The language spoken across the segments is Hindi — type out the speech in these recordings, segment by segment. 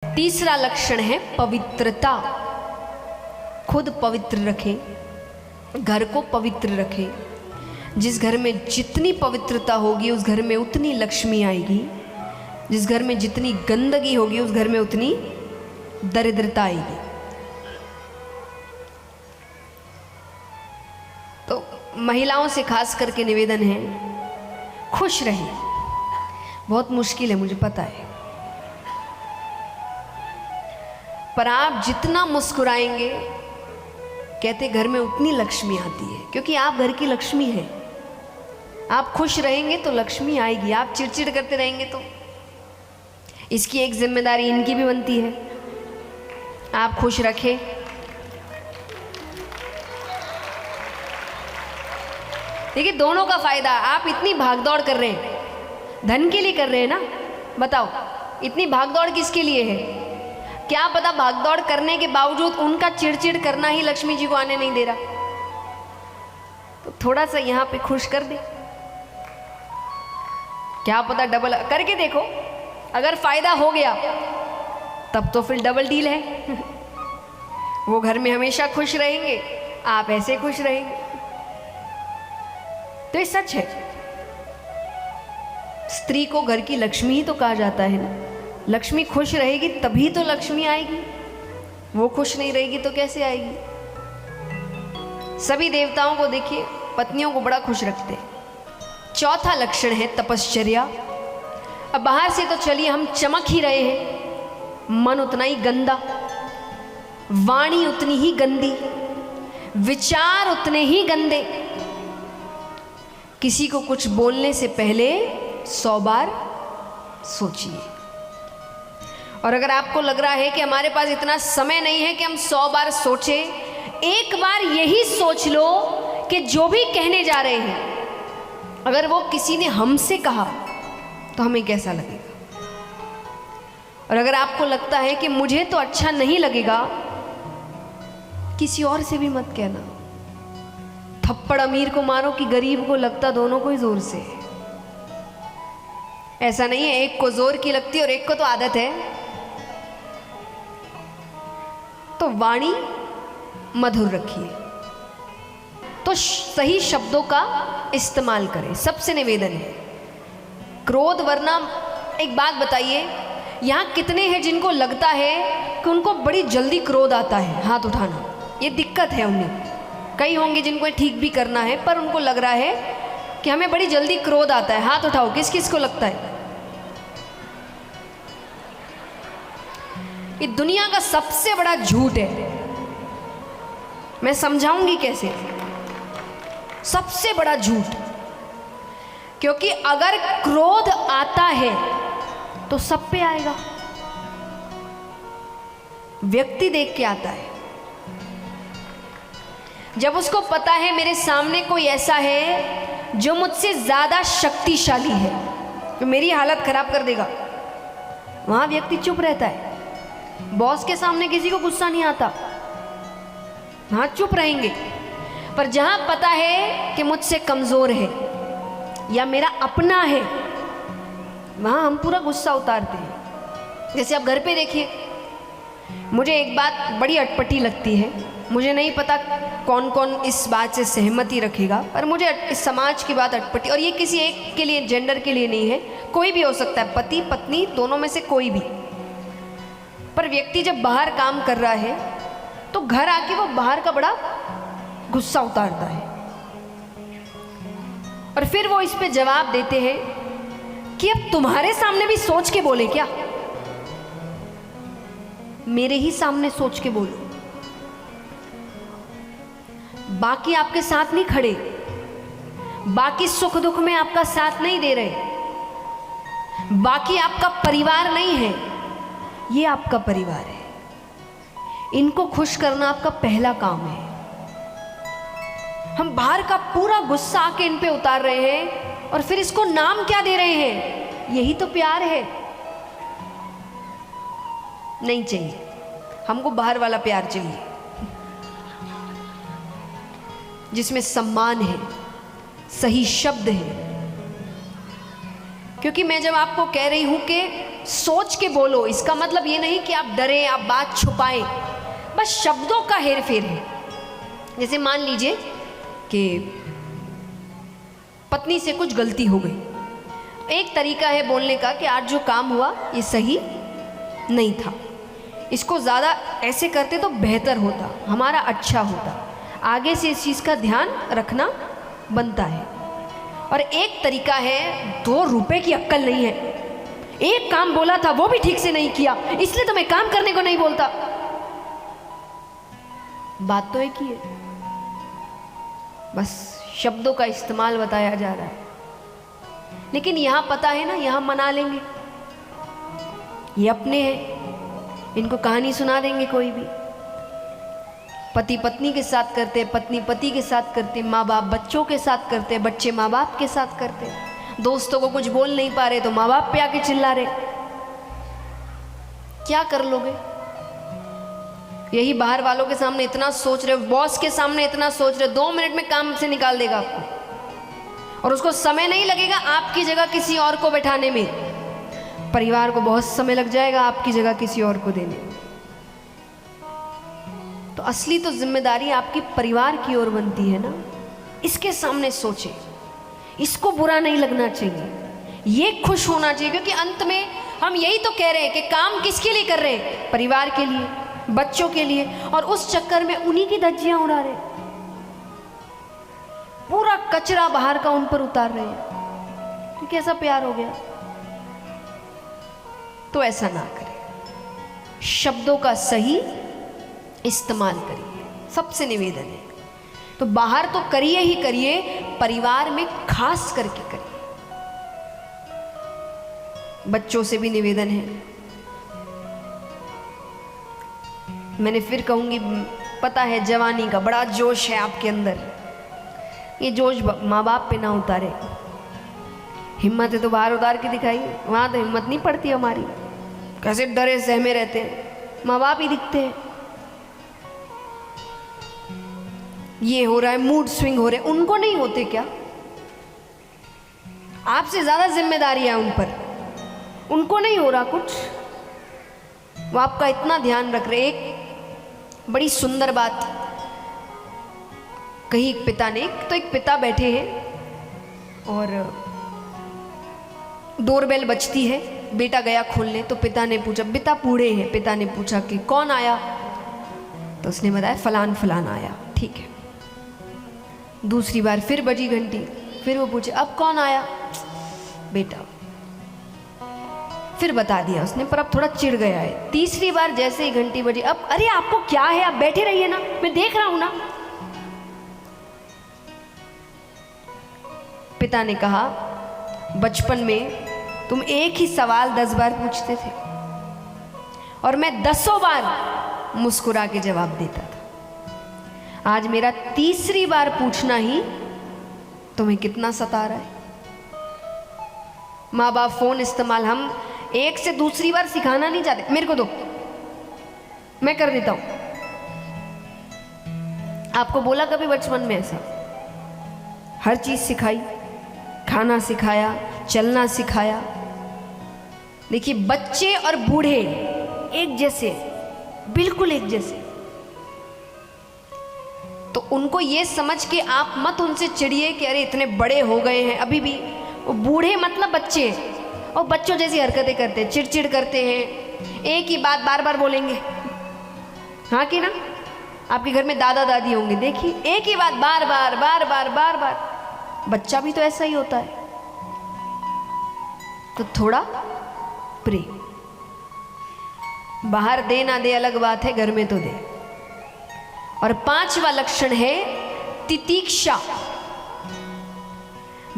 तीसरा लक्षण है पवित्रता। खुद पवित्र रखें, घर को पवित्र रखें। जिस घर में जितनी पवित्रता होगी उस घर में उतनी लक्ष्मी आएगी। जिस घर में जितनी गंदगी होगी उस घर में उतनी दरिद्रता आएगी। तो महिलाओं से खास करके निवेदन है, खुश रहें। बहुत मुश्किल है, मुझे पता है, पर आप जितना मुस्कुराएंगे कहते घर में उतनी लक्ष्मी आती है, क्योंकि आप घर की लक्ष्मी हैं। आप खुश रहेंगे तो लक्ष्मी आएगी। आप चिड़चिड़ करते रहेंगे तो इसकी एक जिम्मेदारी इनकी भी बनती है, आप खुश रखें। देखिए दोनों का फायदा। आप इतनी भागदौड़ कर रहे हैं, धन के लिए कर रहे हैं ना, बताओ इतनी भागदौड़ किसके लिए है? क्या पता भागदौड़ करने के बावजूद उनका चिड़चिड़ करना ही लक्ष्मी जी को आने नहीं दे रहा। तो थोड़ा सा यहाँ पे खुश कर दे, क्या पता डबल करके देखो। अगर फायदा हो गया तब तो फिर डबल डील है। वो घर में हमेशा खुश रहेंगे, आप ऐसे खुश रहेंगे। तो ये सच है, स्त्री को घर की लक्ष्मी ही तो कहा जाता है ना। लक्ष्मी खुश रहेगी तभी तो लक्ष्मी आएगी, वो खुश नहीं रहेगी तो कैसे आएगी? सभी देवताओं को देखिए, पत्नियों को बड़ा खुश रखते हैं। चौथा लक्षण है तपश्चर्या। अब बाहर से तो चलिए हम चमक ही रहे हैं, मन उतना ही गंदा, वाणी उतनी ही गंदी, विचार उतने ही गंदे। किसी को कुछ बोलने से पहले 100 बार सोचिए। और अगर आपको लग रहा है कि हमारे पास इतना समय नहीं है कि हम 100 बार सोचें, एक बार यही सोच लो कि जो भी कहने जा रहे हैं, अगर वो किसी ने हमसे कहा तो हमें कैसा लगेगा। और अगर आपको लगता है कि मुझे तो अच्छा नहीं लगेगा, किसी और से भी मत कहना। थप्पड़ अमीर को मारो कि गरीब को लगता दोनों को ही जोर से। ऐसा नहीं है एक को जोर की लगती और एक को तो आदत है। तो वाणी मधुर रखिए, तो सही शब्दों का इस्तेमाल करें। सबसे निवेदन है। क्रोध वरना एक बात बताइए, यहाँ कितने हैं जिनको लगता है कि उनको बड़ी जल्दी क्रोध आता है? हाथ उठाना। ये दिक्कत है उन्हें। कई होंगे जिनको ठीक भी करना है पर उनको लग रहा है कि हमें बड़ी जल्दी क्रोध आता है। हाथ उठाओ, किस किस को लगता है? ये दुनिया का सबसे बड़ा झूठ है। मैं समझाऊंगी कैसे। सबसे बड़ा झूठ, क्योंकि अगर क्रोध आता है तो सब पे आएगा। व्यक्ति देख के आता है। जब उसको पता है मेरे सामने कोई ऐसा है जो मुझसे ज्यादा शक्तिशाली है, जो मेरी हालत खराब कर देगा, वहां व्यक्ति चुप रहता है। बॉस के सामने किसी को गुस्सा नहीं आता, वहां चुप रहेंगे। पर जहां पता है कि मुझसे कमजोर है या मेरा अपना है, वहां हम पूरा गुस्सा उतारते हैं। जैसे आप घर पे देखिए, मुझे एक बात बड़ी अटपटी लगती है। मुझे नहीं पता कौन कौन इस बात से सहमति रखेगा, पर मुझे इस समाज की बात अटपटी, और ये किसी एक के लिए, जेंडर के लिए नहीं है, कोई भी हो सकता है, पति पत्नी दोनों में से कोई भी। पर व्यक्ति जब बाहर काम कर रहा है तो घर आके वो बाहर का बड़ा गुस्सा उतारता है, और फिर वो इस पे जवाब देते हैं कि अब तुम्हारे सामने भी सोच के बोले क्या? मेरे ही सामने सोच के बोलो। बाकी आपके साथ नहीं खड़े, बाकी सुख दुख में आपका साथ नहीं दे रहे, बाकी आपका परिवार नहीं है, ये आपका परिवार है। इनको खुश करना आपका पहला काम है। हम बाहर का पूरा गुस्सा आके इन पे उतार रहे हैं और फिर इसको नाम क्या दे रहे हैं? यही तो प्यार है। नहीं चाहिए हमको, बाहर वाला प्यार चाहिए जिसमें सम्मान है, सही शब्द है। क्योंकि मैं जब आपको कह रही हूं कि सोच के बोलो। इसका मतलब ये नहीं कि आप डरें, आप बात छुपाएं, बस शब्दों का हेर फेर है। जैसे मान लीजिए कि पत्नी से कुछ गलती हो गई, एक तरीका है बोलने का कि आज जो काम हुआ ये सही नहीं था, इसको ज़्यादा ऐसे करते तो बेहतर होता, हमारा अच्छा होता, आगे से इस चीज़ का ध्यान रखना बनता है। और एक तरीका है, 2 रुपए की अक्ल नहीं है, एक काम बोला था वो भी ठीक से नहीं किया, इसलिए तो मैं काम करने को नहीं बोलता। बात तो एक ही है, बस शब्दों का इस्तेमाल बताया जा रहा है। लेकिन यहां पता है ना, यहां मना लेंगे, ये अपने हैं, इनको कहानी सुना देंगे कोई भी। पति पत्नी के साथ करते, पत्नी पति के साथ करते, माँ बाप बच्चों के साथ करते, बच्चे माँ बाप के साथ करते, दोस्तों को कुछ बोल नहीं पा रहे तो माँ बाप पे आके चिल्ला रहे। क्या कर लोगे? यही बाहर वालों के सामने इतना सोच रहे हो, बॉस के सामने इतना सोच रहे हो, 2 मिनट में काम से निकाल देगा आपको, और उसको समय नहीं लगेगा आपकी जगह किसी और को बैठाने में। परिवार को बहुत समय लग जाएगा आपकी जगह किसी और को देने में। तो असली तो जिम्मेदारी आपकी परिवार की ओर बनती है ना। इसके सामने सोचे, इसको बुरा नहीं लगना चाहिए, ये खुश होना चाहिए, क्योंकि अंत में हम यही तो कह रहे हैं कि काम किसके लिए कर रहे हैं? परिवार के लिए, बच्चों के लिए, और उस चक्कर में उन्हीं की धज्जियां उड़ा रहे, पूरा कचरा बाहर का उन पर उतार रहे हैं। तो कैसा प्यार हो गया? तो ऐसा ना करें, शब्दों का सही इस्तेमाल करिए, सबसे निवेदन है। तो बाहर तो करिए ही करिए, परिवार में खास करके करिए। बच्चों से भी निवेदन है, मैंने फिर कहूंगी, पता है जवानी का बड़ा जोश है आपके अंदर, ये जोश माँ बाप पे ना उतारे। हिम्मत है तो बाहर उतार के दिखाइए, वहां तो हिम्मत नहीं पड़ती हमारी, कैसे डरे सहमे रहते हैं, माँ बाप ही दिखते हैं। ये हो रहा है, मूड स्विंग हो रहे, उनको नहीं होते क्या? आपसे ज्यादा जिम्मेदारी है उन पर, उनको नहीं हो रहा कुछ, वो आपका इतना ध्यान रख रहे। एक बड़ी सुंदर बात कही एक पिता ने, तो एक पिता बैठे हैं और डोरबेल बजती है, बेटा गया खोलने, तो पिता ने पूछा, पिता बूढ़े हैं, पिता ने पूछा कि कौन आया? तो उसने बताया फलान फलान आया। ठीक है, दूसरी बार फिर बजी घंटी, फिर वो पूछे अब कौन आया? बेटा। फिर बता दिया उसने, पर अब थोड़ा चिढ़ गया है। तीसरी बार जैसे ही घंटी बजी, अब अरे आपको क्या है, आप बैठे रहिए ना, मैं देख रहा हूं ना। पिता ने कहा, बचपन में तुम एक ही सवाल 10 बार पूछते थे और मैं 10 बार मुस्कुरा के जवाब देता था। आज मेरा तीसरी बार पूछना ही तुम्हें कितना सता रहा है। माँ बाप फोन इस्तेमाल हम एक से दूसरी बार सिखाना नहीं चाहते, मेरे को दो मैं कर देता हूं। आपको बोला कभी बचपन में ऐसा? हर चीज सिखाई, खाना सिखाया, चलना सिखाया। देखिए बच्चे और बूढ़े एक जैसे, बिल्कुल एक जैसे। तो उनको ये समझ के आप मत उनसे चिढ़िए कि अरे इतने बड़े हो गए हैं अभी भी। वो बूढ़े मतलब बच्चे, और बच्चों जैसी हरकतें करते हैं, चिड़चिड़ करते हैं, एक ही बात बार बार बोलेंगे। हाँ कि ना? आपके घर में दादा दादी होंगे, देखिए एक ही बात बार बार बार बार बार बार। बच्चा भी तो ऐसा ही होता है। तो थोड़ा प्रेम, बाहर दे ना दे अलग बात है, घर में तो दे। और 5वां लक्षण है तितीक्षा।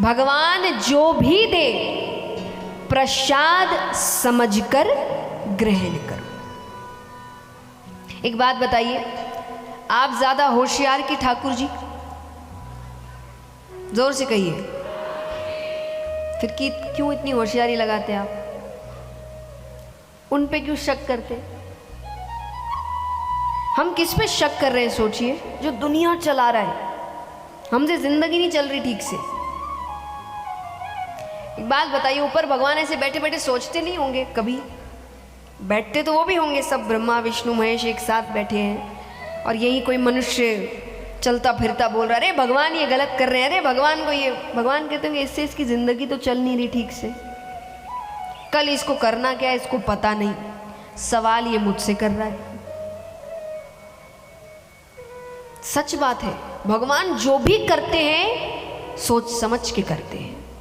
भगवान जो भी दे प्रसाद समझकर ग्रहण करो। एक बात बताइए, आप ज्यादा होशियार की ठाकुर जी? जोर से कहिए। फिर क्यों इतनी होशियारी लगाते आप? उन पे क्यों शक करते? हम किस पे शक कर रहे हैं सोचिए? जो दुनिया चला रहा है, हमसे जिंदगी नहीं चल रही ठीक से। एक बात बताइए, ऊपर भगवान ऐसे बैठे बैठे सोचते नहीं होंगे कभी? बैठते तो वो भी होंगे, सब ब्रह्मा विष्णु महेश एक साथ बैठे हैं, और यही कोई मनुष्य चलता फिरता बोल रहा, अरे भगवान ये गलत कर रहे हैं, अरे भगवान को ये, भगवान कहते हैं इससे इसकी जिंदगी तो चल नहीं रही ठीक से, कल इसको करना क्या है इसको पता नहीं, सवाल ये मुझसे कर रहा है। सच बात है, भगवान जो भी करते हैं सोच समझ के करते हैं।